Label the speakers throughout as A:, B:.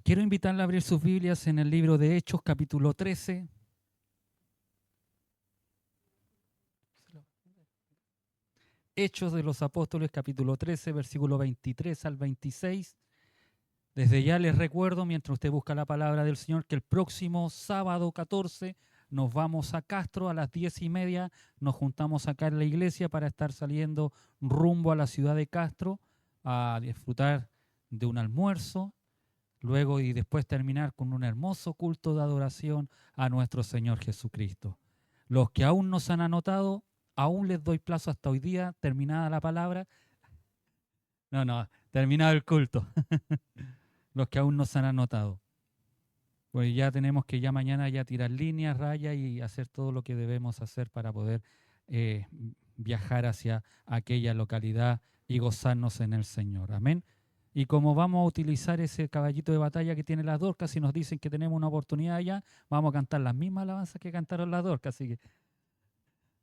A: Quiero invitarle a abrir sus Biblias en el libro de Hechos, capítulo 13. Hechos de los Apóstoles, capítulo 13, versículo 23 al 26. Desde ya les recuerdo, mientras usted busca la palabra del Señor, que el próximo sábado 14 nos vamos a Castro a las 10:30. Nos juntamos acá en la iglesia para estar saliendo rumbo a la ciudad de Castro a disfrutar de un almuerzo. Luego y después terminar con un hermoso culto de adoración a nuestro Señor Jesucristo. Los que aún no se han anotado, aún les doy plazo hasta hoy día, terminada la palabra. No, terminado el culto. Los que aún no se han anotado. Pues ya tenemos que ya mañana ya tirar líneas, rayas y hacer todo lo que debemos hacer para poder viajar hacia aquella localidad y gozarnos en el Señor. Amén. Y como vamos a utilizar ese caballito de batalla que tiene las Dorcas, si nos dicen que tenemos una oportunidad allá, vamos a cantar las mismas alabanzas que cantaron las Dorcas. Así que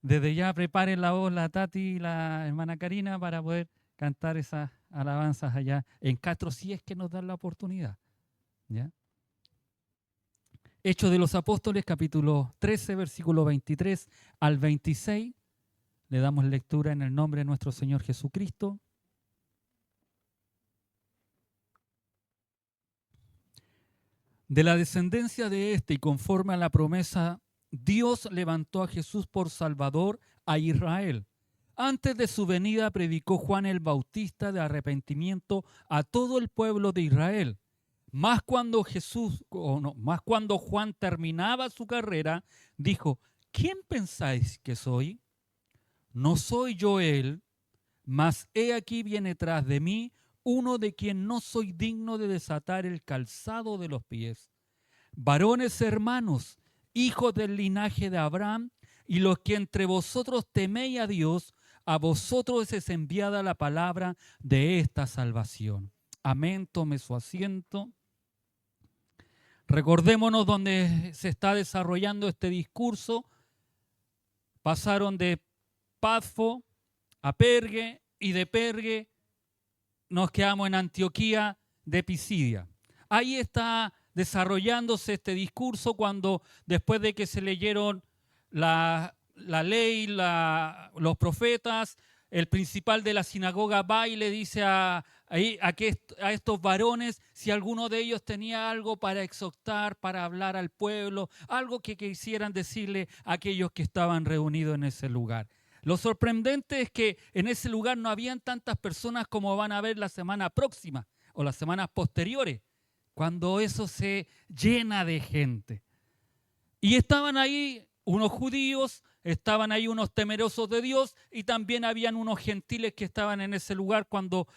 A: desde ya preparen la voz la Tati y la hermana Karina para poder cantar esas alabanzas allá en Castro, si es que nos dan la oportunidad. ¿Ya? Hechos de los Apóstoles, capítulo 13, versículo 23 al 26. Le damos lectura en el nombre de nuestro Señor Jesucristo. De la descendencia de éste y conforme a la promesa, Dios levantó a Jesús por Salvador a Israel. Antes de su venida predicó Juan el Bautista de arrepentimiento a todo el pueblo de Israel. Más cuando Juan terminaba su carrera, dijo: ¿Quién pensáis que soy? No soy yo él, mas he aquí viene tras de mí uno de quien no soy digno de desatar el calzado de los pies. Varones hermanos, hijos del linaje de Abraham, y los que entre vosotros teméis a Dios, a vosotros es enviada la palabra de esta salvación. Amén, tome su asiento. Recordémonos donde se está desarrollando este discurso. Pasaron de Pafo a Pergue y de Pergue nos quedamos en Antioquía de Pisidia. Ahí está desarrollándose este discurso cuando después de que se leyeron la ley, los profetas, el principal de la sinagoga va y le dice a estos varones si alguno de ellos tenía algo para exhortar, para hablar al pueblo, algo que quisieran decirle a aquellos que estaban reunidos en ese lugar. Lo sorprendente es que en ese lugar no habían tantas personas como van a ver la semana próxima o las semanas posteriores, cuando eso se llena de gente. Y estaban ahí unos judíos, estaban ahí unos temerosos de Dios y también habían unos gentiles que estaban en ese lugar cuando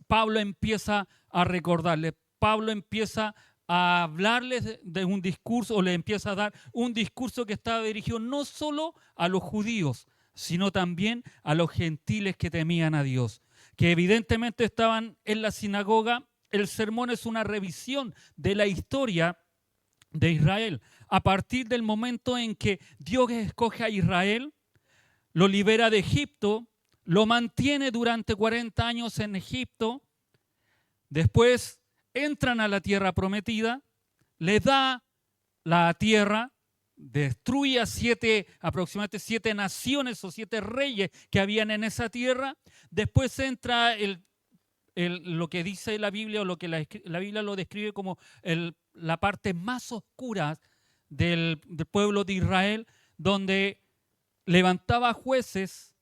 A: Pablo empieza a recordarles. Pablo empieza a hablarles de un discurso o le empieza a dar un discurso que estaba dirigido no solo a los judíos, sino también a los gentiles que temían a Dios, que evidentemente estaban en la sinagoga. El sermón es una revisión de la historia de Israel. A partir del momento en que Dios escoge a Israel, lo libera de Egipto, lo mantiene durante 40 años en Egipto, después entran a la tierra prometida, les da la tierra, destruye a aproximadamente 7 naciones o 7 reyes que habían en esa tierra. Después entra lo que dice la Biblia o lo que la Biblia lo describe como la parte más oscura del pueblo de Israel, donde levantaba jueces,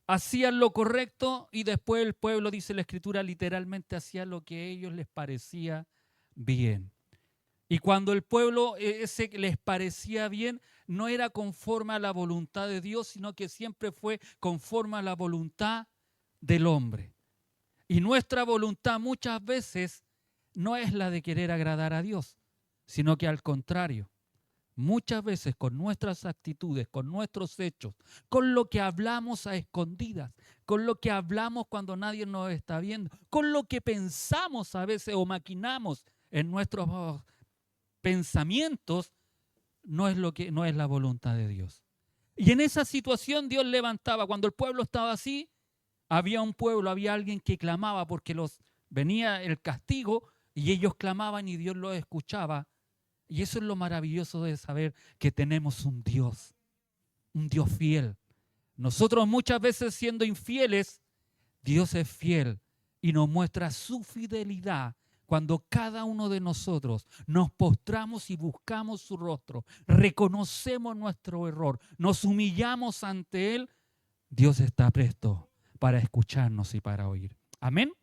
A: hacían lo correcto y después el pueblo, dice la Escritura, literalmente hacía lo que a ellos les parecía bien. Y cuando el pueblo ese les parecía bien, no era conforme a la voluntad de Dios, sino que siempre fue conforme a la voluntad del hombre. Y nuestra voluntad muchas veces no es la de querer agradar a Dios, sino que al contrario, muchas veces con nuestras actitudes, con nuestros hechos, con lo que hablamos a escondidas, con lo que hablamos cuando nadie nos está viendo, con lo que pensamos a veces o maquinamos en nuestros pensamientos, no es la voluntad de Dios. Y en esa situación Dios levantaba, cuando el pueblo estaba así, había un pueblo, había alguien que clamaba porque venía el castigo Y ellos clamaban y Dios los escuchaba. Y eso es lo maravilloso de saber que tenemos un Dios fiel. Nosotros muchas veces siendo infieles, Dios es fiel y nos muestra su fidelidad cuando cada uno de nosotros nos postramos y buscamos su rostro, reconocemos nuestro error, nos humillamos ante Él. Dios está presto para escucharnos y para oír. Amén.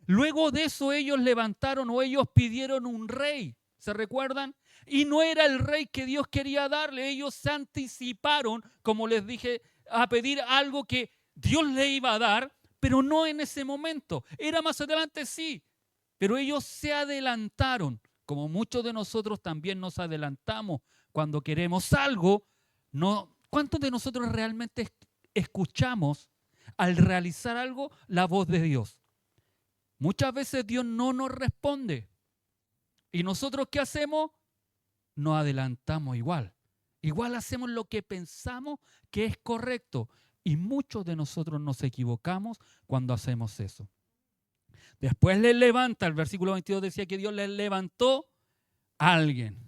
A: Luego de eso ellos levantaron o ellos pidieron un rey. ¿Se recuerdan? Y no era el rey que Dios quería darle. Ellos se anticiparon, como les dije, a pedir algo que Dios le iba a dar, pero no en ese momento. Era más adelante, sí, pero ellos se adelantaron, como muchos de nosotros también nos adelantamos cuando queremos algo. No, ¿cuántos de nosotros realmente escuchamos al realizar algo la voz de Dios? Muchas veces Dios no nos responde. ¿Y nosotros qué hacemos? Nos adelantamos igual. Igual hacemos lo que pensamos que es correcto. Y muchos de nosotros nos equivocamos cuando hacemos eso. Después les levanta, el versículo 22 decía que Dios les levantó a alguien.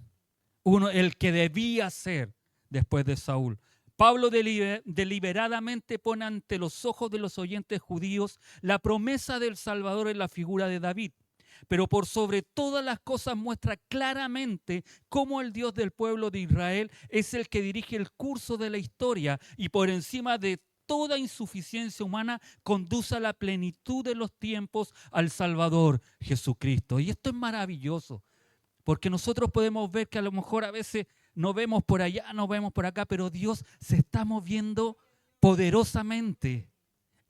A: El que debía ser después de Saúl. Pablo deliberadamente pone ante los ojos de los oyentes judíos la promesa del Salvador en la figura de David. Pero por sobre todas las cosas muestra claramente cómo el Dios del pueblo de Israel es el que dirige el curso de la historia y por encima de toda insuficiencia humana conduce a la plenitud de los tiempos al Salvador Jesucristo. Y esto es maravilloso, porque nosotros podemos ver que a lo mejor a veces no vemos por allá, no vemos por acá, pero Dios se está moviendo poderosamente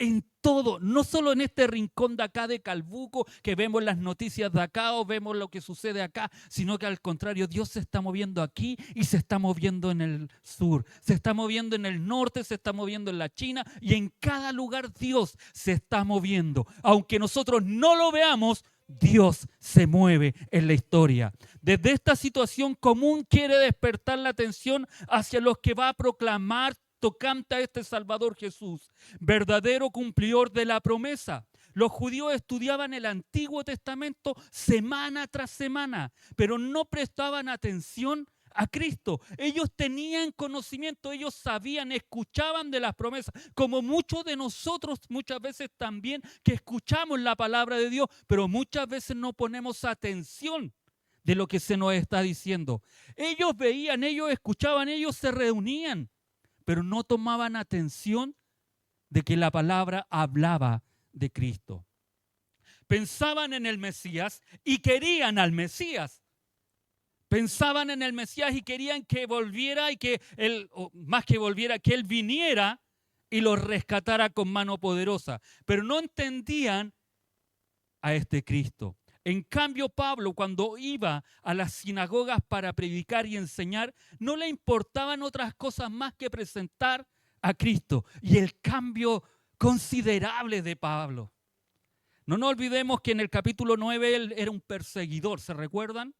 A: en todo, no solo en este rincón de acá de Calbuco, que vemos las noticias de acá o vemos lo que sucede acá, sino que al contrario, Dios se está moviendo aquí y se está moviendo en el sur, se está moviendo en el norte, se está moviendo en la China y en cada lugar Dios se está moviendo. Aunque nosotros no lo veamos, Dios se mueve en la historia. Desde esta situación común quiere despertar la atención hacia los que va a proclamar tocante a este Salvador Jesús, verdadero cumplidor de la promesa. Los judíos estudiaban el Antiguo Testamento semana tras semana, pero no prestaban atención a Cristo. Ellos tenían conocimiento, ellos sabían, escuchaban de las promesas, como muchos de nosotros muchas veces también que escuchamos la palabra de Dios, pero muchas veces no ponemos atención de lo que se nos está diciendo. Ellos veían, ellos escuchaban, ellos se reunían, pero no tomaban atención de que la palabra hablaba de Cristo. Pensaban en el Mesías y querían al Mesías. Pensaban en el Mesías y querían que volviera y que él, o más que volviera, que él viniera y los rescatara con mano poderosa. Pero no entendían a este Cristo. En cambio, Pablo, cuando iba a las sinagogas para predicar y enseñar, no le importaban otras cosas más que presentar a Cristo. Y el cambio considerable de Pablo. No nos olvidemos que en el capítulo 9 él era un perseguidor, ¿se recuerdan?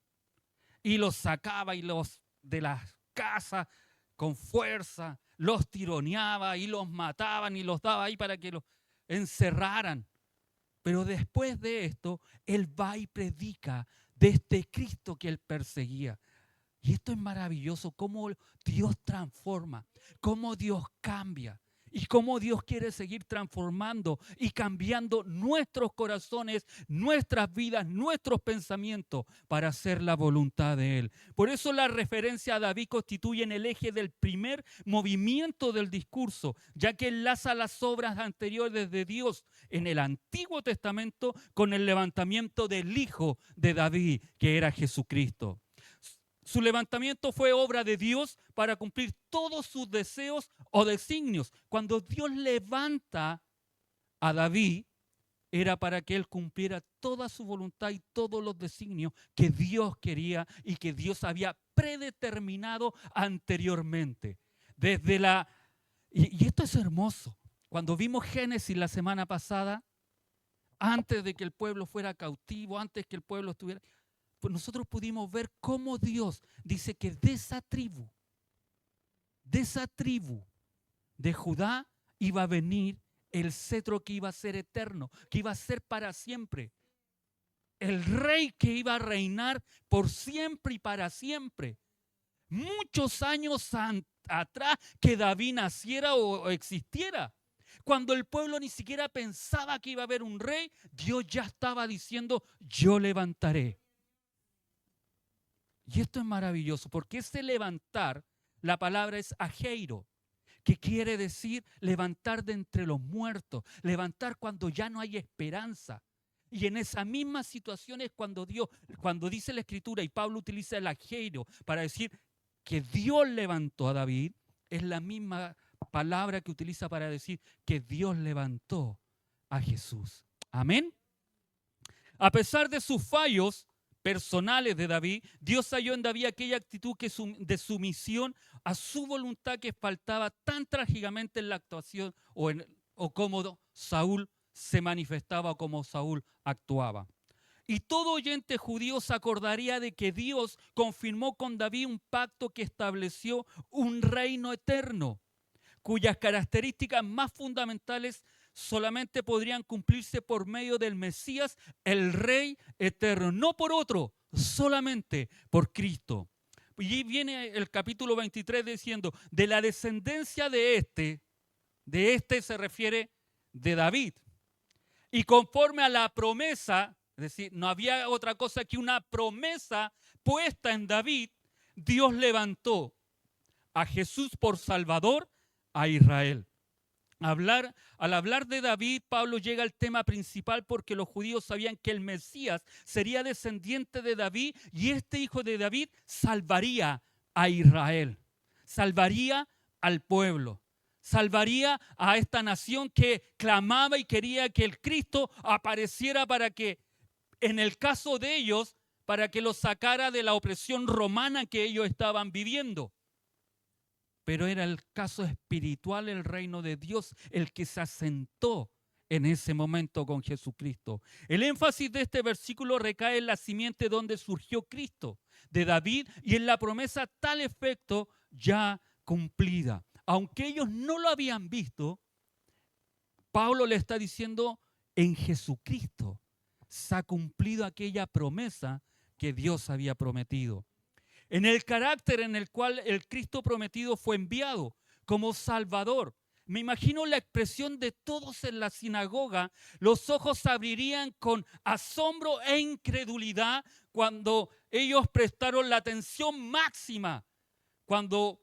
A: Y los sacaba y los de las casas con fuerza, los tironeaba y los mataban y los daba ahí para que los encerraran. Pero después de esto, él va y predica de este Cristo que él perseguía. Y esto es maravilloso, cómo Dios transforma, cómo Dios cambia y cómo Dios quiere seguir transformando y cambiando nuestros corazones, nuestras vidas, nuestros pensamientos para hacer la voluntad de Él. Por eso la referencia a David constituye el eje del primer movimiento del discurso, ya que enlaza las obras anteriores de Dios en el Antiguo Testamento con el levantamiento del Hijo de David, que era Jesucristo. Su levantamiento fue obra de Dios para cumplir todos sus deseos o designios. Cuando Dios levanta a David, era para que él cumpliera toda su voluntad y todos los designios que Dios quería y que Dios había predeterminado anteriormente. Y esto es hermoso. Cuando vimos Génesis la semana pasada, antes de que el pueblo fuera cautivo, antes que el pueblo estuviera... Pues nosotros pudimos ver cómo Dios dice que de esa tribu de Judá iba a venir el cetro que iba a ser eterno, que iba a ser para siempre. el rey que iba a reinar por siempre y para siempre. Muchos años atrás que David naciera o existiera. Cuando el pueblo ni siquiera pensaba que iba a haber un rey, Dios ya estaba diciendo, yo levantaré. Y esto es maravilloso, porque ese levantar, la palabra es ajeiro, que quiere decir levantar de entre los muertos, levantar cuando ya no hay esperanza. Y en esa misma situación es cuando dice la Escritura y Pablo utiliza el ajeiro para decir que Dios levantó a David, es la misma palabra que utiliza para decir que Dios levantó a Jesús. Amén. A pesar de sus fallos personales de David, Dios halló en David aquella actitud de sumisión a su voluntad que faltaba tan trágicamente en la actuación o cómo Saúl se manifestaba o cómo Saúl actuaba. Y todo oyente judío se acordaría de que Dios confirmó con David un pacto que estableció un reino eterno, cuyas características más fundamentales solamente podrían cumplirse por medio del Mesías, el Rey eterno, no por otro, solamente por Cristo. Y viene el capítulo 23 diciendo, de la descendencia de este se refiere de David. Y conforme a la promesa, es decir, no había otra cosa que una promesa puesta en David, Dios levantó a Jesús por Salvador a Israel. Al hablar de David, Pablo llega al tema principal porque los judíos sabían que el Mesías sería descendiente de David y este hijo de David salvaría a Israel, salvaría al pueblo, salvaría a esta nación que clamaba y quería que el Cristo apareciera para que, en el caso de ellos, para que los sacara de la opresión romana que ellos estaban viviendo. Pero era el caso espiritual, el reino de Dios, el que se asentó en ese momento con Jesucristo. El énfasis de este versículo recae en la simiente donde surgió Cristo, de David, y en la promesa tal efecto ya cumplida. Aunque ellos no lo habían visto, Pablo le está diciendo, en Jesucristo se ha cumplido aquella promesa que Dios había prometido. En el carácter en el cual el Cristo prometido fue enviado como Salvador. Me imagino la expresión de todos en la sinagoga. Los ojos se abrirían con asombro e incredulidad cuando ellos prestaron la atención máxima. Cuando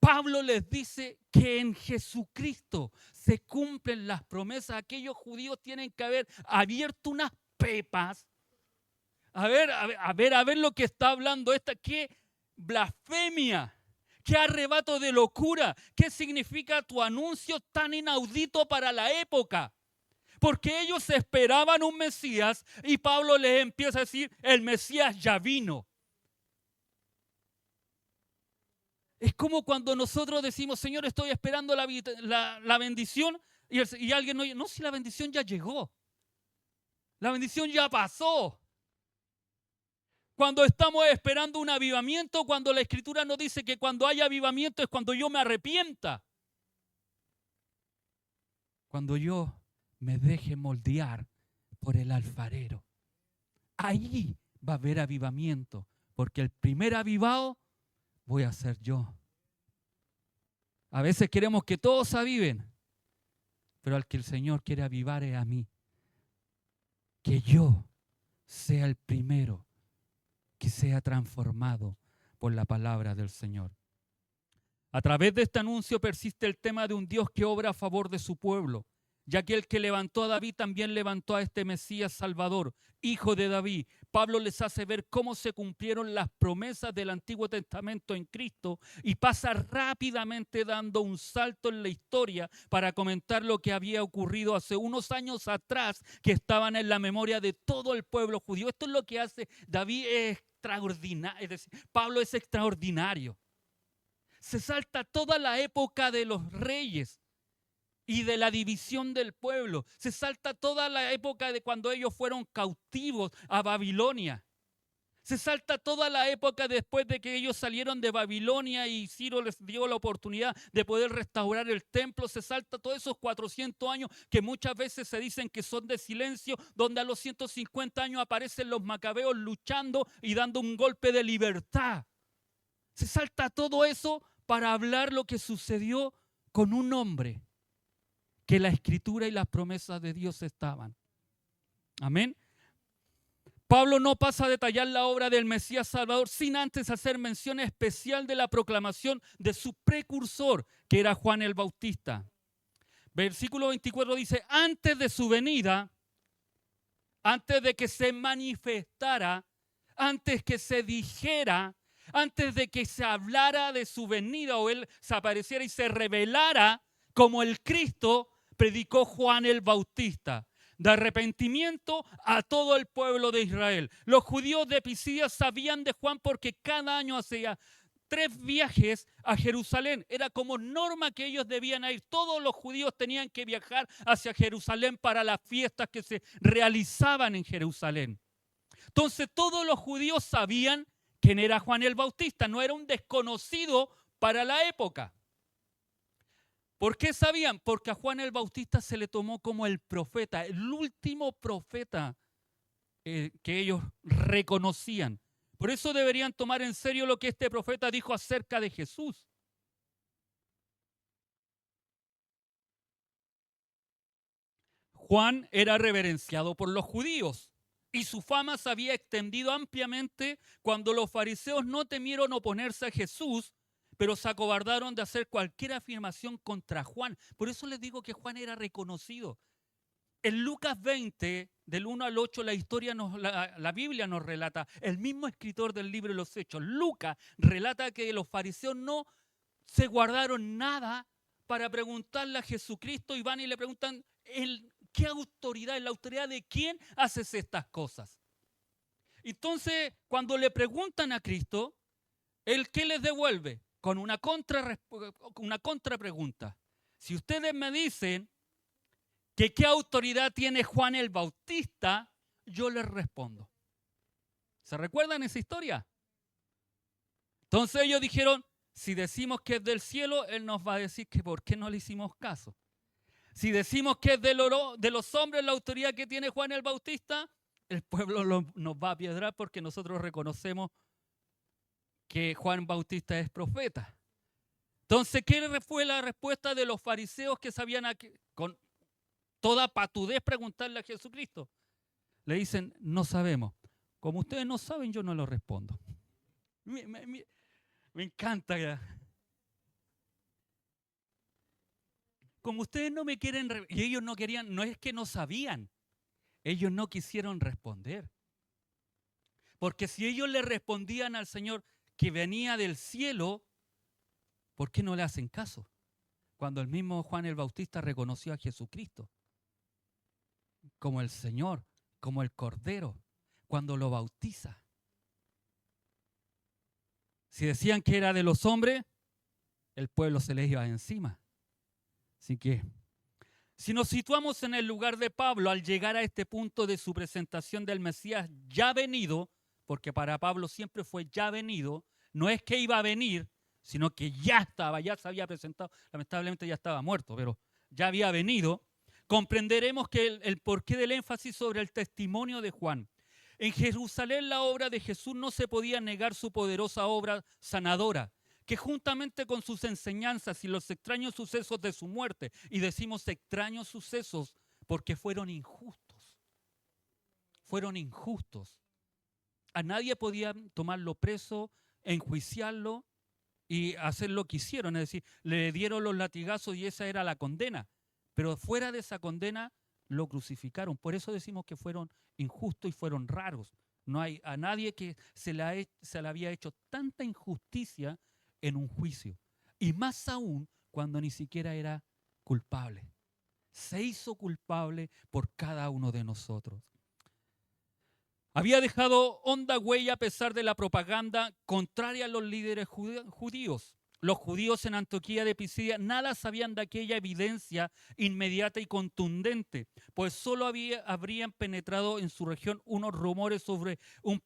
A: Pablo les dice que en Jesucristo se cumplen las promesas. Aquellos judíos tienen que haber abierto unas pepas. A ver lo que está hablando esta. ¡Qué blasfemia! ¡Qué arrebato de locura! ¿Qué significa tu anuncio tan inaudito para la época? Porque ellos esperaban un Mesías y Pablo les empieza a decir, el Mesías ya vino. Es como cuando nosotros decimos, Señor, estoy esperando la bendición y alguien no, no, si la bendición ya llegó. La bendición ya pasó. Cuando estamos esperando un avivamiento, cuando la Escritura nos dice que cuando haya avivamiento es cuando yo me arrepienta. Cuando yo me deje moldear por el alfarero. Ahí va a haber avivamiento, porque el primer avivado voy a ser yo. A veces queremos que todos aviven, pero al que el Señor quiere avivar es a mí. Que yo sea el primero que sea transformado por la palabra del Señor. A través de este anuncio persiste el tema de un Dios que obra a favor de su pueblo, ya que el que levantó a David también levantó a este Mesías Salvador, hijo de David. Pablo les hace ver cómo se cumplieron las promesas del Antiguo Testamento en Cristo y pasa rápidamente dando un salto en la historia para comentar lo que había ocurrido hace unos años atrás que estaban en la memoria de todo el pueblo judío. Esto es lo que hace David extraordinario, es decir, Pablo es extraordinario. Se salta toda la época de los reyes y de la división del pueblo. Se salta toda la época de cuando ellos fueron cautivos a Babilonia. Se salta toda la época después de que ellos salieron de Babilonia y Ciro les dio la oportunidad de poder restaurar el templo. Se salta todos esos 400 años que muchas veces se dicen que son de silencio, donde a los 150 años aparecen los macabeos luchando y dando un golpe de libertad. Se salta todo eso para hablar lo que sucedió con un hombre que la escritura y las promesas de Dios estaban. Amén. Pablo no pasa a detallar la obra del Mesías Salvador sin antes hacer mención especial de la proclamación de su precursor, que era Juan el Bautista. Versículo 24 dice, antes de su venida, antes de que se manifestara, antes que se dijera, antes de que se hablara de su venida o él se apareciera y se revelara como el Cristo, predicó Juan el Bautista de arrepentimiento a todo el pueblo de Israel. Los judíos de Pisidia sabían de Juan porque cada año hacía 3 viajes a Jerusalén. Era como norma que ellos debían ir. Todos los judíos tenían que viajar hacia Jerusalén para las fiestas que se realizaban en Jerusalén. Entonces todos los judíos sabían quién era Juan el Bautista. No era un desconocido para la época. ¿Por qué sabían? Porque a Juan el Bautista se le tomó como el profeta, el último profeta que ellos reconocían. Por eso deberían tomar en serio lo que este profeta dijo acerca de Jesús. Juan era reverenciado por los judíos y su fama se había extendido ampliamente cuando los fariseos no temieron oponerse a Jesús, pero se acobardaron de hacer cualquier afirmación contra Juan. Por eso les digo que Juan era reconocido. En Lucas 20, del 1 al 8, la Biblia nos relata, el mismo escritor del libro de los Hechos, Lucas, relata que los fariseos no se guardaron nada para preguntarle a Jesucristo y van y le preguntan, ¿qué autoridad? ¿En la autoridad de quién haces estas cosas? Entonces, cuando le preguntan a Cristo, ¿él qué les devuelve? Con una contrapregunta. Si ustedes me dicen que qué autoridad tiene Juan el Bautista, yo les respondo. ¿Se recuerdan esa historia? Entonces ellos dijeron, si decimos que es del cielo, él nos va a decir que por qué no le hicimos caso. Si decimos que es de los hombres la autoridad que tiene Juan el Bautista, el pueblo nos va a piedrar porque nosotros reconocemos que Juan Bautista es profeta. Entonces, ¿qué fue la respuesta de los fariseos que sabían con toda patudez preguntarle a Jesucristo? Le dicen, no sabemos. Como ustedes no saben, yo no lo respondo. Me encanta. Como ustedes no me quieren, y ellos no querían, no es que no sabían, ellos no quisieron responder. Porque si ellos le respondían al Señor que venía del cielo, ¿por qué no le hacen caso? Cuando el mismo Juan el Bautista reconoció a Jesucristo como el Señor, como el Cordero, cuando lo bautiza. Si decían que era de los hombres, el pueblo se les iba encima. Así que, si nos situamos en el lugar de Pablo al llegar a este punto de su presentación del Mesías ya venido, porque para Pablo siempre fue ya venido, no es que iba a venir, sino que ya estaba, ya se había presentado, lamentablemente ya estaba muerto, pero ya había venido, comprenderemos que el porqué del énfasis sobre el testimonio de Juan. En Jerusalén la obra de Jesús no se podía negar su poderosa obra sanadora, que juntamente con sus enseñanzas y los extraños sucesos de su muerte, y decimos extraños sucesos porque fueron injustos. A nadie podían tomarlo preso, enjuiciarlo y hacer lo que hicieron, es decir, le dieron los latigazos y esa era la condena. Pero fuera de esa condena lo crucificaron. Por eso decimos que fueron injustos y fueron raros. No hay a nadie que se le había hecho tanta injusticia en un juicio. Y más aún cuando ni siquiera era culpable. Se hizo culpable por cada uno de nosotros. Había dejado honda huella a pesar de la propaganda contraria a los líderes judíos. Los judíos en Antioquía de Pisidia nada sabían de aquella evidencia inmediata y contundente, pues solo habrían penetrado en su región unos rumores sobre un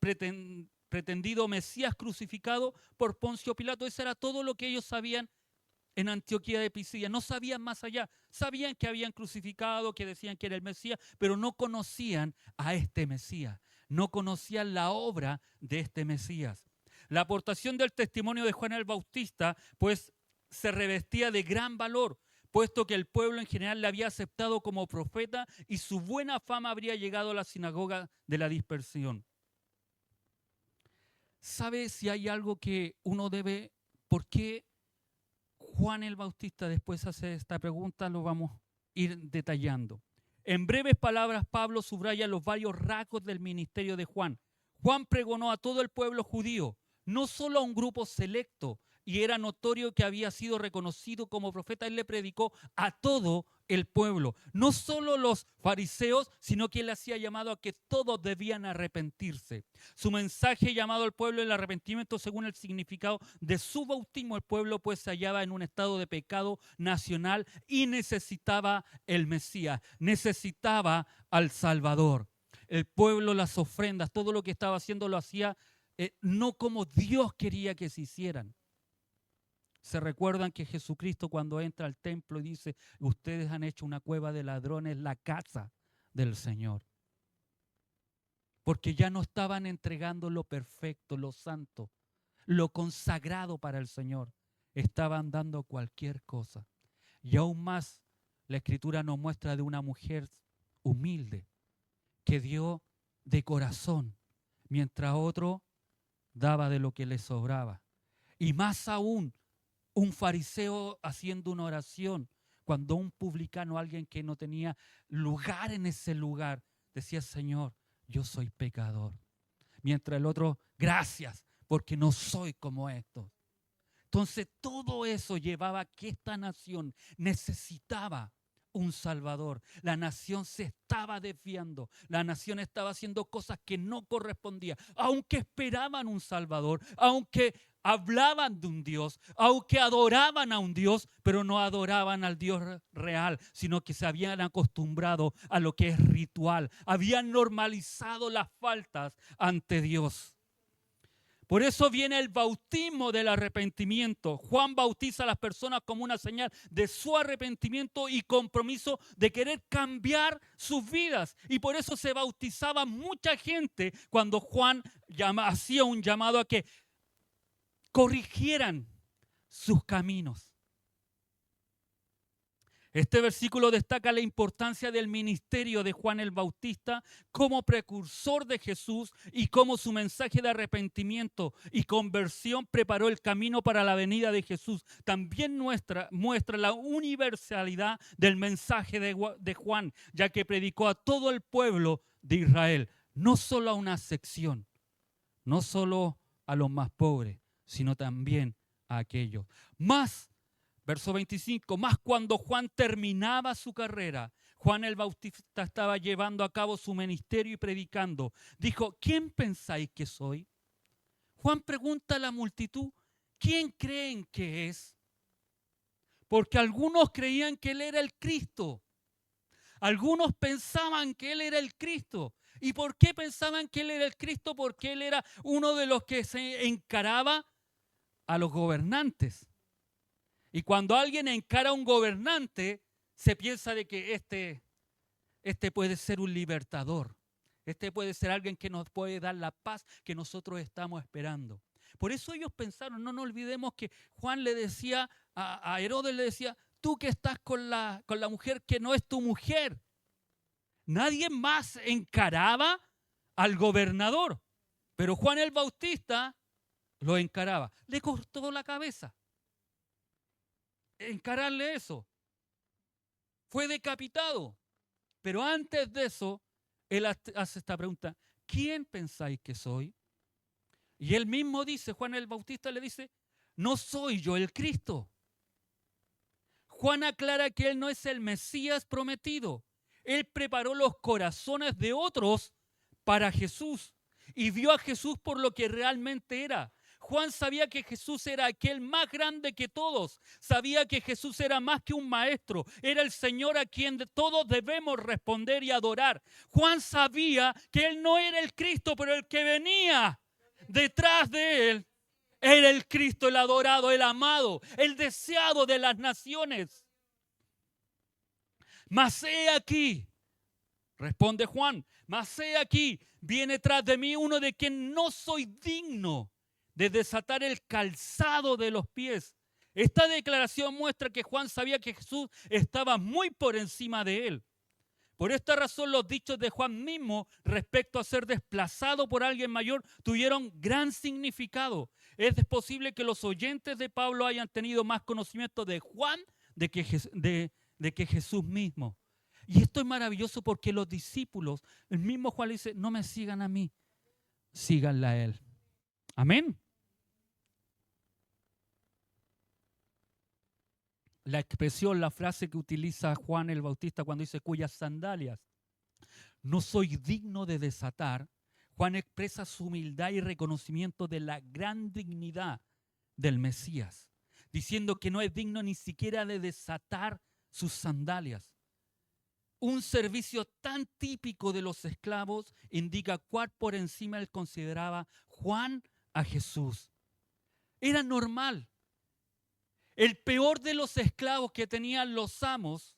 A: pretendido Mesías crucificado por Poncio Pilato. Eso era todo lo que ellos sabían en Antioquía de Pisidia. No sabían más allá. Sabían que habían crucificado, que decían que era el Mesías, pero no conocían a este Mesías. No conocían la obra de este Mesías. La aportación del testimonio de Juan el Bautista, pues, se revestía de gran valor, puesto que el pueblo en general le había aceptado como profeta y su buena fama habría llegado a la sinagoga de la dispersión. ¿Sabe si hay algo que uno debe, por qué Juan el Bautista después hace esta pregunta? Lo vamos a ir detallando. En breves palabras, Pablo subraya los varios rasgos del ministerio de Juan. Juan pregonó a todo el pueblo judío, no solo a un grupo selecto, y era notorio que había sido reconocido como profeta. Él le predicó a todo el pueblo, no solo los fariseos, sino que él hacía llamado a que todos debían arrepentirse. Su mensaje llamado al pueblo el arrepentimiento, según el significado de su bautismo, el pueblo pues se hallaba en un estado de pecado nacional y necesitaba el Mesías, necesitaba al Salvador. El pueblo, las ofrendas, todo lo que estaba haciendo lo hacía no como Dios quería que se hicieran. Se recuerdan que Jesucristo, cuando entra al templo, dice: ustedes han hecho una cueva de ladrones, la casa del Señor. Porque ya no estaban entregando lo perfecto, lo santo, lo consagrado para el Señor. Estaban dando cualquier cosa. Y aún más, la Escritura nos muestra de una mujer humilde que dio de corazón, mientras otro daba de lo que le sobraba. Y más aún, un fariseo haciendo una oración, cuando un publicano, alguien que no tenía lugar en ese lugar, decía: Señor, yo soy pecador. Mientras el otro: gracias, porque no soy como estos. Entonces todo eso llevaba a que esta nación necesitaba un Salvador. La nación se estaba desviando. La nación estaba haciendo cosas que no correspondían. Aunque esperaban un Salvador, aunque hablaban de un Dios, aunque adoraban a un Dios, pero no adoraban al Dios real, sino que se habían acostumbrado a lo que es ritual. Habían normalizado las faltas ante Dios. Por eso viene el bautismo del arrepentimiento. Juan bautiza a las personas como una señal de su arrepentimiento y compromiso de querer cambiar sus vidas. Y por eso se bautizaba mucha gente cuando Juan hacía un llamado a que corrigieran sus caminos. Este versículo destaca la importancia del ministerio de Juan el Bautista como precursor de Jesús y cómo su mensaje de arrepentimiento y conversión preparó el camino para la venida de Jesús. También muestra la universalidad del mensaje de Juan, ya que predicó a todo el pueblo de Israel, no solo a una sección, no solo a los más pobres, sino también a aquellos. Verso 25, más cuando Juan terminaba su carrera, Juan el Bautista estaba llevando a cabo su ministerio y predicando. Dijo: ¿quién pensáis que soy? Juan pregunta a la multitud: ¿quién creen que es? Porque algunos creían que él era el Cristo. Algunos pensaban que él era el Cristo. ¿Y por qué pensaban que él era el Cristo? Porque él era uno de los que se encaraba a los gobernantes. Y cuando alguien encara a un gobernante, se piensa de que este puede ser un libertador. Este puede ser alguien que nos puede dar la paz que nosotros estamos esperando. Por eso ellos pensaron, no nos olvidemos que Juan le decía, a Herodes le decía: tú que estás con la mujer que no es tu mujer. Nadie más encaraba al gobernador, pero Juan el Bautista lo encaraba. Le cortó la cabeza. Encararle eso. Fue decapitado. Pero antes de eso, él hace esta pregunta: ¿quién pensáis que soy? Y él mismo dice, Juan el Bautista le dice: no soy yo el Cristo. Juan aclara que él no es el Mesías prometido. Él preparó los corazones de otros para Jesús y vio a Jesús por lo que realmente era. Juan sabía que Jesús era aquel más grande que todos. Sabía que Jesús era más que un maestro. Era el Señor a quien todos debemos responder y adorar. Juan sabía que él no era el Cristo, pero el que venía Detrás de él era el Cristo, el adorado, el amado, el deseado de las naciones. Mas he aquí, responde Juan, mas he aquí, viene tras de mí uno de quien no soy digno de desatar el calzado de los pies. Esta declaración muestra que Juan sabía que Jesús estaba muy por encima de él. Por esta razón los dichos de Juan mismo respecto a ser desplazado por alguien mayor tuvieron gran significado. Es posible que los oyentes de Pablo hayan tenido más conocimiento de Juan de que Jesús mismo. Y esto es maravilloso porque los discípulos, el mismo Juan le dice, no me sigan a mí, síganla a él. Amén. La expresión, la frase que utiliza Juan el Bautista cuando dice cuyas sandalias no soy digno de desatar, Juan expresa su humildad y reconocimiento de la gran dignidad del Mesías, diciendo que no es digno ni siquiera de desatar sus sandalias. Un servicio tan típico de los esclavos indica cuál por encima él consideraba Juan a Jesús. Era normal. El peor de los esclavos que tenían los amos,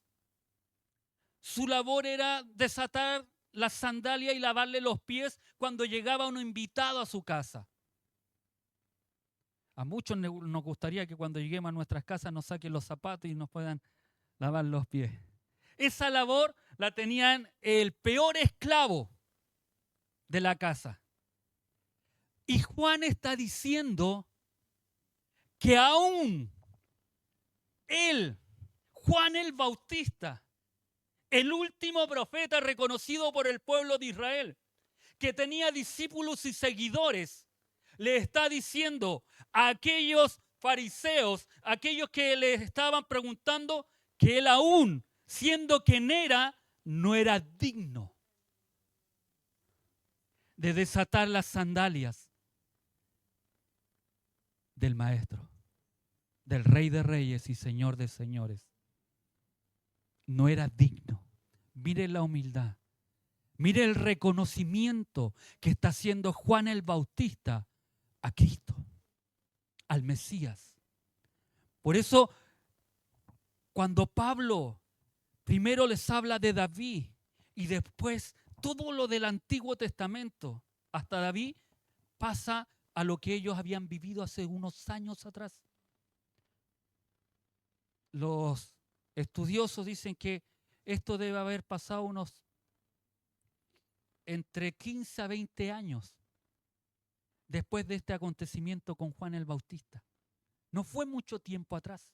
A: su labor era desatar la sandalia y lavarle los pies cuando llegaba un invitado a su casa. A muchos nos gustaría que cuando lleguemos a nuestras casas nos saquen los zapatos y nos puedan lavar los pies. Esa labor la tenían el peor esclavo de la casa. Y Juan está diciendo que aún él, Juan el Bautista, el último profeta reconocido por el pueblo de Israel, que tenía discípulos y seguidores, le está diciendo a aquellos fariseos, aquellos que le estaban preguntando, que él aún, siendo quien era, no era digno de desatar las sandalias del Maestro, del Rey de Reyes y Señor de Señores. No era digno. Mire la humildad. Mire el reconocimiento que está haciendo Juan el Bautista a Cristo, al Mesías. Por eso, cuando Pablo primero les habla de David y después todo lo del Antiguo Testamento, hasta David, pasa a lo que ellos habían vivido hace unos años atrás. Los estudiosos dicen que esto debe haber pasado unos entre 15 a 20 años después de este acontecimiento con Juan el Bautista. No fue mucho tiempo atrás.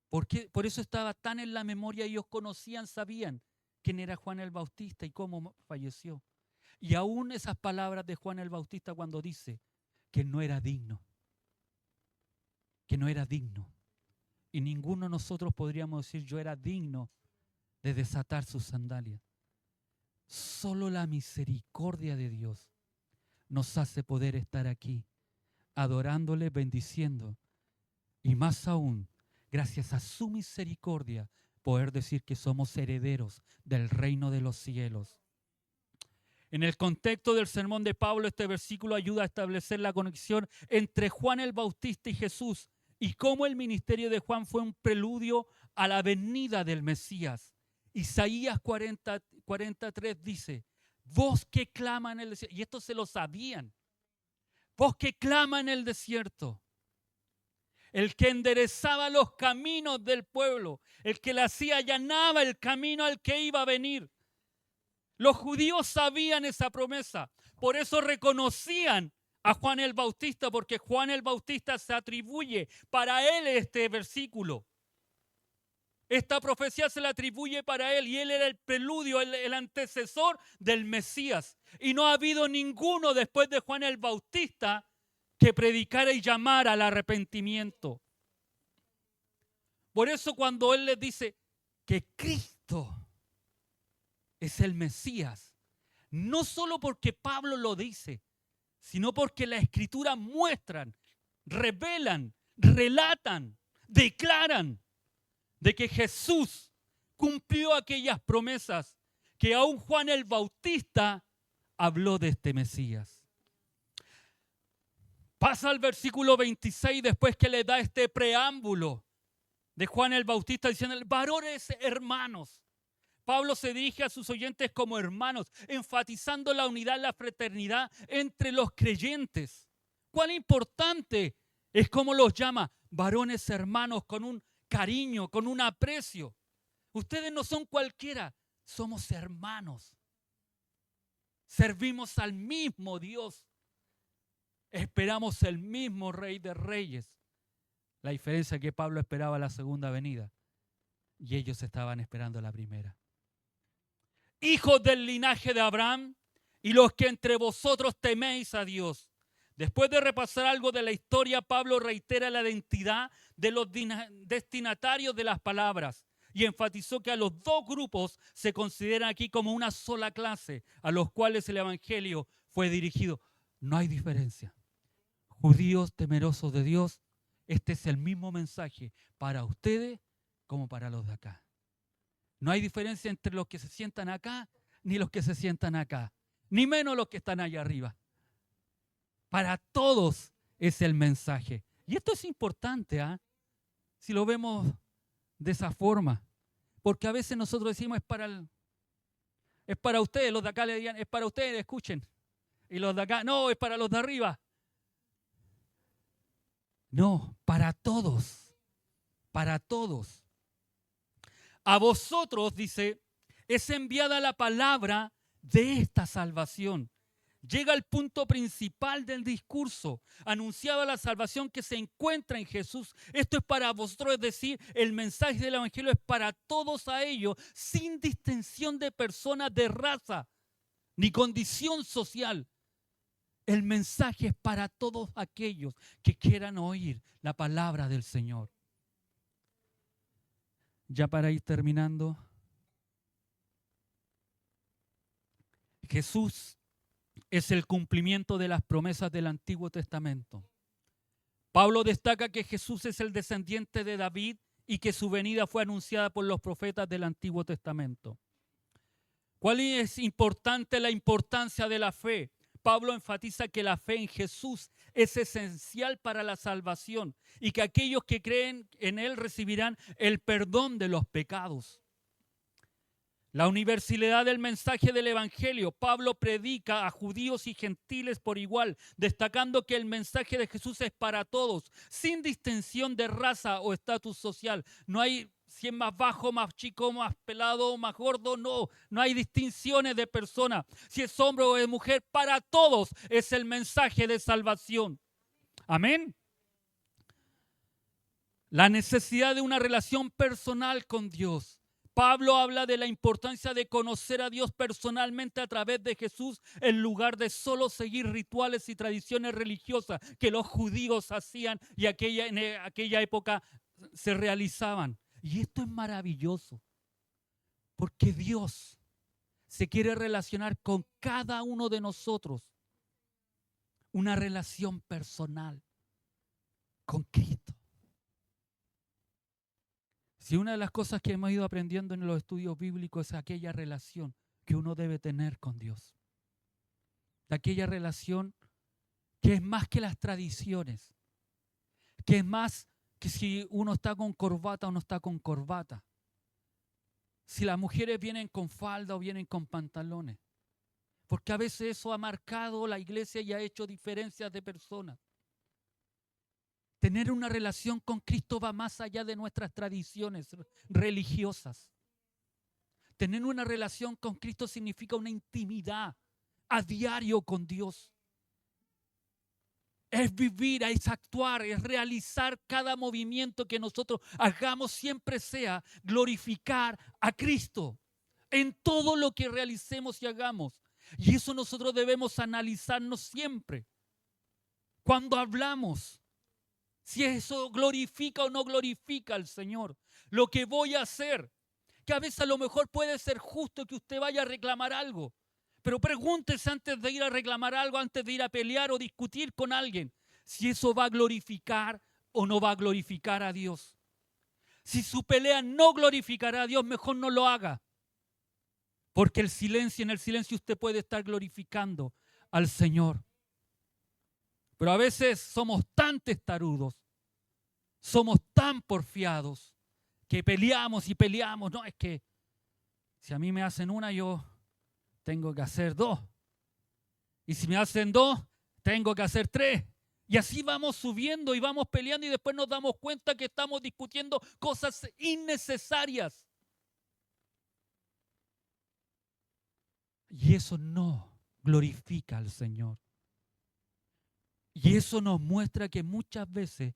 A: Por eso estaba tan en la memoria, ellos conocían, sabían quién era Juan el Bautista y cómo falleció. Y aún esas palabras de Juan el Bautista cuando dice que no era digno, que no era digno. Y ninguno de nosotros podríamos decir yo era digno de desatar sus sandalias. Solo la misericordia de Dios nos hace poder estar aquí, adorándole, bendiciendo. Y más aún, gracias a su misericordia, poder decir que somos herederos del reino de los cielos. En el contexto del sermón de Pablo, este versículo ayuda a establecer la conexión entre Juan el Bautista y Jesús y cómo el ministerio de Juan fue un preludio a la venida del Mesías. Isaías 43 dice, voz que clama en el desierto, y esto se lo sabían, voz que clama en el desierto, el que enderezaba los caminos del pueblo, el que le hacía, allanaba el camino al que iba a venir. Los judíos sabían esa promesa, por eso reconocían a Juan el Bautista, porque Juan el Bautista se atribuye para él este versículo. Esta profecía se la atribuye para él y él era el preludio, el antecesor del Mesías. Y no ha habido ninguno después de Juan el Bautista que predicara y llamara al arrepentimiento. Por eso cuando él les dice que Cristo es el Mesías, no solo porque Pablo lo dice, sino porque las Escrituras muestran, revelan, relatan, declaran de que Jesús cumplió aquellas promesas que aún Juan el Bautista habló de este Mesías. Pasa al versículo 26 después que le da este preámbulo de Juan el Bautista diciendo, varones hermanos. Pablo se dirige a sus oyentes como hermanos, enfatizando la unidad, la fraternidad entre los creyentes. Cuán importante es cómo los llama varones hermanos, con un cariño, con un aprecio. Ustedes no son cualquiera, somos hermanos. Servimos al mismo Dios. Esperamos el mismo Rey de Reyes. La diferencia es que Pablo esperaba la segunda venida y ellos estaban esperando la primera. Hijos del linaje de Abraham y los que entre vosotros teméis a Dios. Después de repasar algo de la historia, Pablo reitera la identidad de los destinatarios de las palabras y enfatizó que a los dos grupos se consideran aquí como una sola clase, a los cuales el evangelio fue dirigido. No hay diferencia. Judíos temerosos de Dios, este es el mismo mensaje para ustedes como para los de acá. No hay diferencia entre los que se sientan acá ni los que se sientan acá, ni menos los que están allá arriba. Para todos es el mensaje. Y esto es importante, si lo vemos de esa forma. Porque a veces nosotros decimos es para ustedes, los de acá le digan, es para ustedes, escuchen. Y los de acá, no, es para los de arriba. No, para todos. Para todos. A vosotros, dice, es enviada la palabra de esta salvación. Llega al punto principal del discurso. Anunciaba la salvación que se encuentra en Jesús. Esto es para vosotros, es decir, el mensaje del evangelio es para todos a ellos, sin distinción de personas, de raza, ni condición social. El mensaje es para todos aquellos que quieran oír la palabra del Señor. Ya para ir terminando, Jesús es el cumplimiento de las promesas del Antiguo Testamento. Pablo destaca que Jesús es el descendiente de David y que su venida fue anunciada por los profetas del Antiguo Testamento. ¿Cuál es importante la importancia de la fe? Pablo enfatiza que la fe en Jesús es esencial para la salvación y que aquellos que creen en Él recibirán el perdón de los pecados. La universalidad del mensaje del Evangelio. Pablo predica a judíos y gentiles por igual, destacando que el mensaje de Jesús es para todos, sin distinción de raza o estatus social. No hay si es más bajo, más chico, más pelado, más gordo, no hay distinciones de persona. Si es hombre o es mujer, para todos es el mensaje de salvación. Amén. La necesidad de una relación personal con Dios. Pablo habla de la importancia de conocer a Dios personalmente a través de Jesús en lugar de solo seguir rituales y tradiciones religiosas que los judíos hacían y en aquella época se realizaban. Y esto es maravilloso, porque Dios se quiere relacionar con cada uno de nosotros. Una relación personal con Cristo. Si una de las cosas que hemos ido aprendiendo en los estudios bíblicos es aquella relación que uno debe tener con Dios. Aquella relación que es más que las tradiciones, que es más que si uno está con corbata o no está con corbata. Si las mujeres vienen con falda o vienen con pantalones. Porque a veces eso ha marcado la iglesia y ha hecho diferencias de personas. Tener una relación con Cristo va más allá de nuestras tradiciones religiosas. Tener una relación con Cristo significa una intimidad a diario con Dios. Es vivir, es actuar, es realizar cada movimiento que nosotros hagamos, siempre sea glorificar a Cristo en todo lo que realicemos y hagamos. Y eso nosotros debemos analizarnos siempre. Cuando hablamos, si eso glorifica o no glorifica al Señor. Lo que voy a hacer, que a veces a lo mejor puede ser justo que usted vaya a reclamar algo. Pero pregúntese antes de ir a reclamar algo, antes de ir a pelear o discutir con alguien, si eso va a glorificar o no va a glorificar a Dios. Si su pelea no glorificará a Dios, mejor no lo haga. Porque en el silencio usted puede estar glorificando al Señor. Pero a veces somos tan testarudos, somos tan porfiados, que peleamos y peleamos. No, es que si a mí me hacen una, yo tengo que hacer dos. Y si me hacen dos, tengo que hacer tres. Y así vamos subiendo y vamos peleando y después nos damos cuenta que estamos discutiendo cosas innecesarias. Y eso no glorifica al Señor. Y eso nos muestra que muchas veces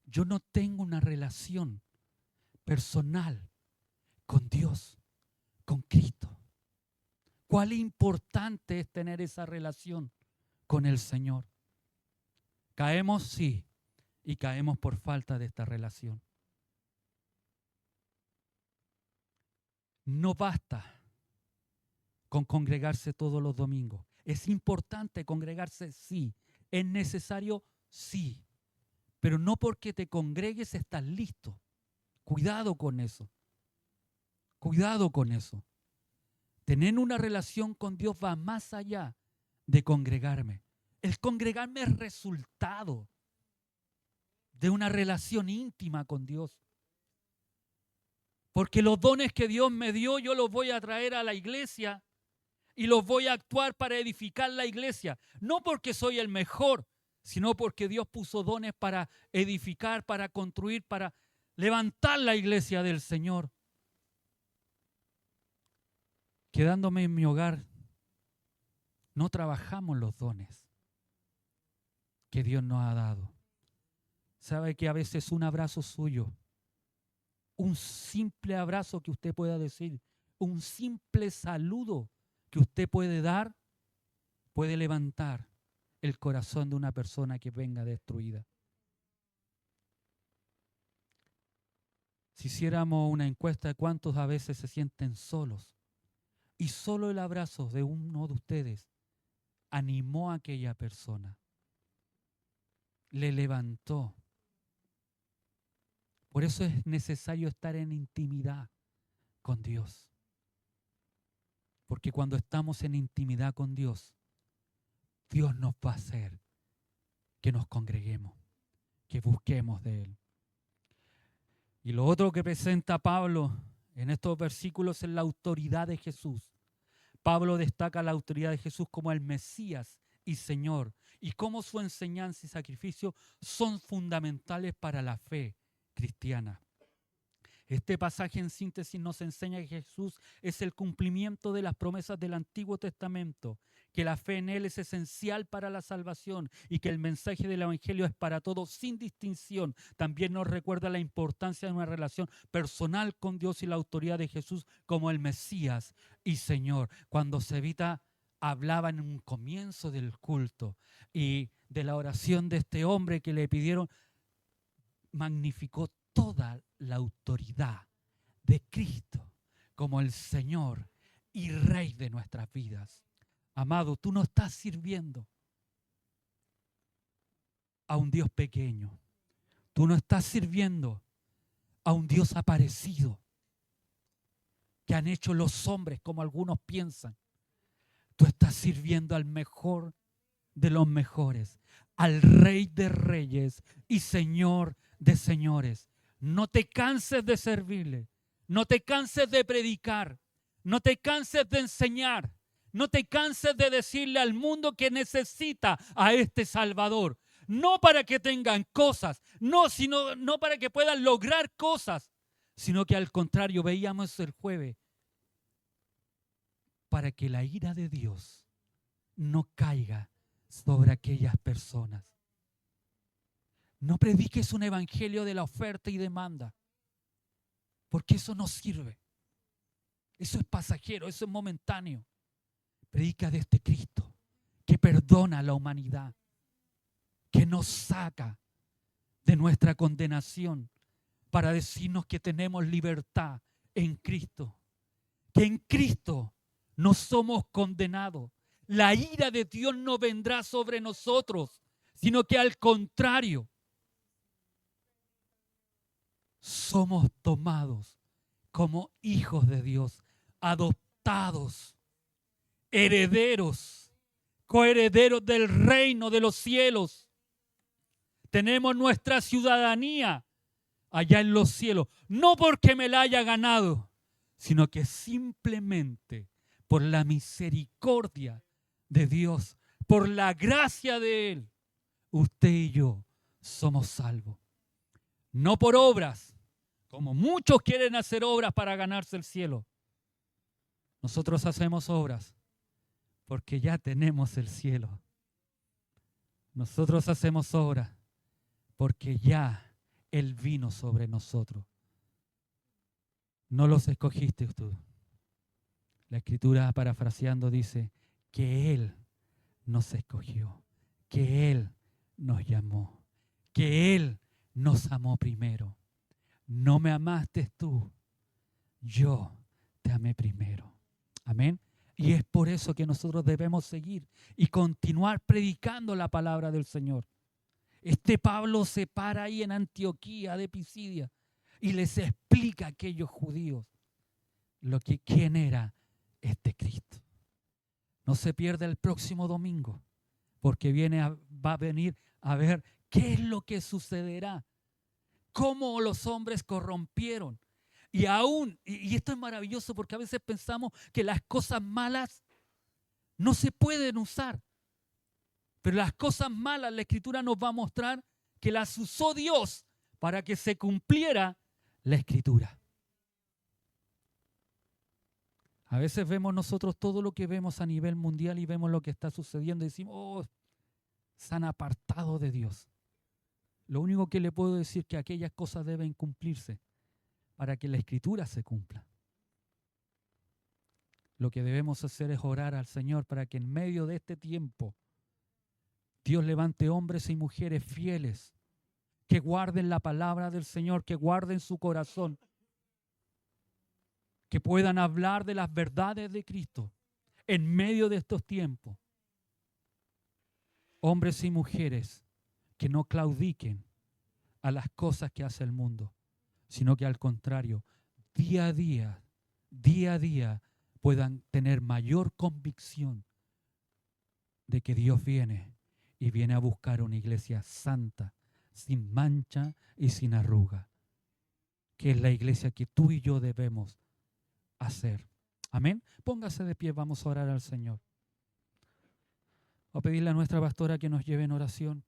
A: yo no tengo una relación personal con Dios, con Cristo. ¿Cuál importante es tener esa relación con el Señor? Caemos, sí, y caemos por falta de esta relación. No basta con congregarse todos los domingos. Es importante congregarse, sí. Es necesario, sí. Pero no porque te congregues estás listo. Cuidado con eso. Cuidado con eso. Tener una relación con Dios va más allá de congregarme. El congregarme es resultado de una relación íntima con Dios. Porque los dones que Dios me dio, yo los voy a traer a la iglesia y los voy a actuar para edificar la iglesia. No porque soy el mejor, sino porque Dios puso dones para edificar, para construir, para levantar la iglesia del Señor. Quedándome en mi hogar, no trabajamos los dones que Dios nos ha dado. ¿Sabe que a veces un abrazo suyo, un simple abrazo que usted pueda decir, un simple saludo que usted puede dar, puede levantar el corazón de una persona que venga destruida? Si hiciéramos una encuesta de cuántos a veces se sienten solos, y solo el abrazo de uno de ustedes animó a aquella persona, le levantó. Por eso es necesario estar en intimidad con Dios. Porque cuando estamos en intimidad con Dios, Dios nos va a hacer que nos congreguemos, que busquemos de Él. Y lo otro que presenta Pablo en estos versículos es la autoridad de Jesús. Pablo destaca la autoridad de Jesús como el Mesías y Señor, y cómo su enseñanza y sacrificio son fundamentales para la fe cristiana. Este pasaje en síntesis nos enseña que Jesús es el cumplimiento de las promesas del Antiguo Testamento, que la fe en Él es esencial para la salvación y que el mensaje del Evangelio es para todos sin distinción. También nos recuerda la importancia de una relación personal con Dios y la autoridad de Jesús como el Mesías y Señor. Cuando Cevita hablaba en un comienzo del culto y de la oración de este hombre que le pidieron, magnificó toda la autoridad de Cristo como el Señor y Rey de nuestras vidas. Amado, tú no estás sirviendo a un Dios pequeño. Tú no estás sirviendo a un Dios aparecido que han hecho los hombres como algunos piensan. Tú estás sirviendo al mejor de los mejores, al Rey de reyes y Señor de señores. No te canses de servirle, no te canses de predicar, no te canses de enseñar, no te canses de decirle al mundo que necesita a este Salvador. No para que tengan cosas, no para que puedan lograr cosas, sino que al contrario, veíamos el jueves, para que la ira de Dios no caiga sobre aquellas personas. No prediques un evangelio de la oferta y demanda, porque eso no sirve. Eso es pasajero, eso es momentáneo. Predica de este Cristo que perdona a la humanidad, que nos saca de nuestra condenación para decirnos que tenemos libertad en Cristo, que en Cristo no somos condenados. La ira de Dios no vendrá sobre nosotros, sino que al contrario, somos tomados como hijos de Dios, adoptados, herederos, coherederos del reino de los cielos. tenemos nuestra ciudadanía allá en los cielos, no porque me la haya ganado, sino que simplemente por la misericordia de Dios, por la gracia de Él, usted y yo somos salvos. No por obras, como muchos quieren hacer obras para ganarse el cielo. Nosotros hacemos obras porque ya tenemos el cielo. Nosotros hacemos obras porque ya Él vino sobre nosotros. No los escogiste tú. La Escritura, parafraseando, dice que Él nos escogió, que Él nos llamó, que Él nos amó primero. No me amaste tú, yo te amé primero. Amén. Y es por eso que nosotros debemos seguir y continuar predicando la palabra del Señor. Este Pablo se para ahí en Antioquía de Pisidia y les explica a aquellos judíos quién era este Cristo. No se pierda el próximo domingo, porque va a venir a ver qué es lo que sucederá, cómo los hombres corrompieron. Y aún, y esto es maravilloso porque a veces pensamos que las cosas malas no se pueden usar. Pero las cosas malas, la Escritura nos va a mostrar que las usó Dios para que se cumpliera la Escritura. A veces vemos nosotros todo lo que vemos a nivel mundial y vemos lo que está sucediendo y decimos, oh, se han apartado de Dios. Lo único que le puedo decir es que aquellas cosas deben cumplirse para que la Escritura se cumpla. Lo que debemos hacer es orar al Señor para que en medio de este tiempo Dios levante hombres y mujeres fieles que guarden la palabra del Señor, que guarden su corazón, que puedan hablar de las verdades de Cristo en medio de estos tiempos. Hombres y mujeres que no claudiquen a las cosas que hace el mundo, sino que al contrario, día a día, puedan tener mayor convicción de que Dios viene y viene a buscar una iglesia santa, sin mancha y sin arruga, que es la iglesia que tú y yo debemos hacer. Amén. Póngase de pie, vamos a orar al Señor. Voy a pedirle a nuestra pastora que nos lleve en oración.